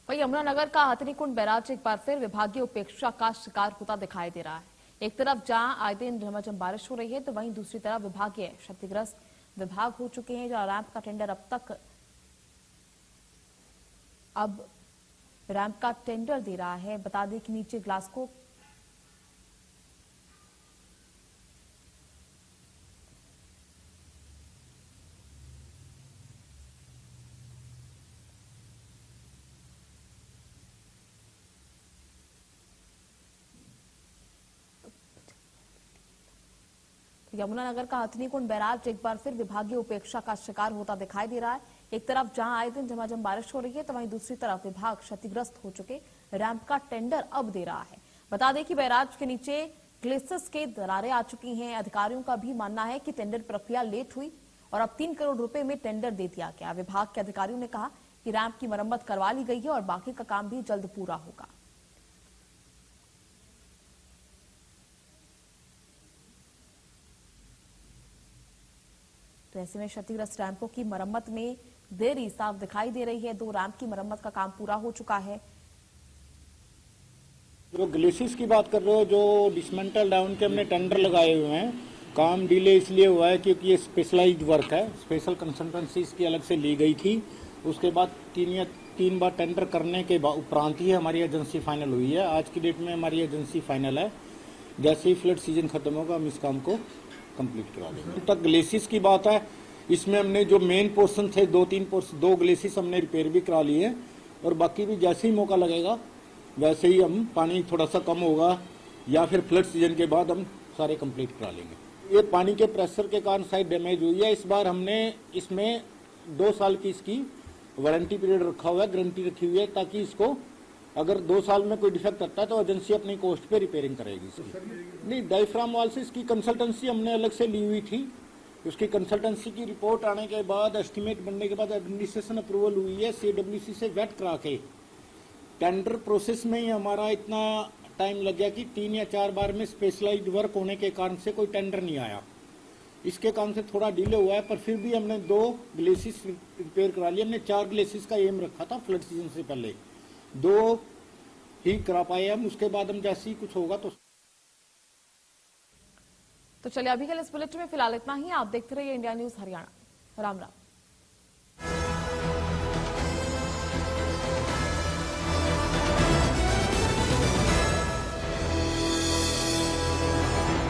वहीं यमुनानगर का हथनीकुंड बैराज एक बार फिर विभागीय उपेक्षा का शिकार होता दिखाई दे रहा है। एक तरफ जहां आए दिन झमाझम बारिश हो रही है, तो वहीं दूसरी तरफ विभागीय क्षतिग्रस्त विभाग हो चुके हैं, जहां रैंप का टेंडर अब रैंप का टेंडर दे रहा है। बता दें कि नीचे ग्लासको यमुनानगर का हथनीकुंड बैराज एक बार फिर विभागीय उपेक्षा का शिकार होता दिखाई दे रहा है। एक तरफ जहां आए दिन झमाझम बारिश हो रही है, तो वहीं दूसरी तरफ विभाग क्षतिग्रस्त हो चुके रैंप का टेंडर अब दे रहा है। बता दें कि बैराज के नीचे ग्लेसिस के दरारें आ चुकी हैं। अधिकारियों का भी मानना है कि टेंडर प्रक्रिया लेट हुई और अब 3 करोड़ रुपए में टेंडर दे दिया गया। विभाग के अधिकारियों ने कहा कि रैंप की मरम्मत करवा ली गई है और बाकी का काम भी जल्द पूरा होगा। तो ऐसे में क्षतिग्रस्त रैंपों की मरम्मत में देरी साफ दिखाई दे रही है। 2 रैंप की मरम्मत का काम पूरा हो चुका है। जो ग्लेसिस की बात कर रहे हो, जो डिसमेंटल डाउन के हमने टेंडर लगाए हुए हैं, काम डिले इसलिए हुआ है क्योंकि ये स्पेशलाइज्ड वर्क है। स्पेशल कंसल्टेंसी इसकी अलग से ली गई थी। उसके बाद 3 बार टेंडर करने के उपरांत ही हमारी एजेंसी फाइनल हुई है। आज की डेट में हमारी एजेंसी फाइनल है। जैसे ही फ्लड सीजन खत्म होगा हम इस काम को कंप्लीट करा देंगे। तक ग्लेसिस की बात है, इसमें हमने जो मेन पोर्शन थे 2 ग्लेसिस हमने रिपेयर भी करा लिए हैं और बाकी भी जैसे ही मौका लगेगा वैसे ही हम पानी थोड़ा सा कम होगा या फिर फ्लड सीजन के बाद हम सारे कंप्लीट करा लेंगे। ये पानी के प्रेशर के कारण साइड डैमेज हुई है। इस बार हमने इसमें 2 साल की इसकी वारंटी पीरियड रखा हुआ है, गारंटी रखी हुई है, ताकि इसको अगर 2 साल में कोई डिफेक्ट आता है तो एजेंसी अपनी कॉस्ट पे रिपेयरिंग करेगी इसकी। नहीं, डायफ्राम वाल से इसकी कंसल्टेंसी हमने अलग से ली हुई थी। उसकी कंसल्टेंसी की रिपोर्ट आने के बाद, एस्टीमेट बनने के बाद एडमिनिस्ट्रेशन अप्रूवल हुई है। CWC से वेट करा के टेंडर प्रोसेस में ही हमारा इतना टाइम लग गया कि 3 या 4 बार में स्पेशलाइज्ड वर्क होने के कारण से कोई टेंडर नहीं आया। इसके कारण से थोड़ा डिले हुआ है, पर फिर भी हमने 2 ग्लेसिस रिपेयर करा लिए। हमने 4 ग्लेसिस का एम रखा था फ्लड सीजन से पहले, 2 ही करा पाए हम। उसके बाद हम जैसे ही कुछ होगा तो चलिए अभी के लिए इस बुलेटिन में फिलहाल इतना ही। आप देखते रहिए इंडिया न्यूज हरियाणा। राम राम।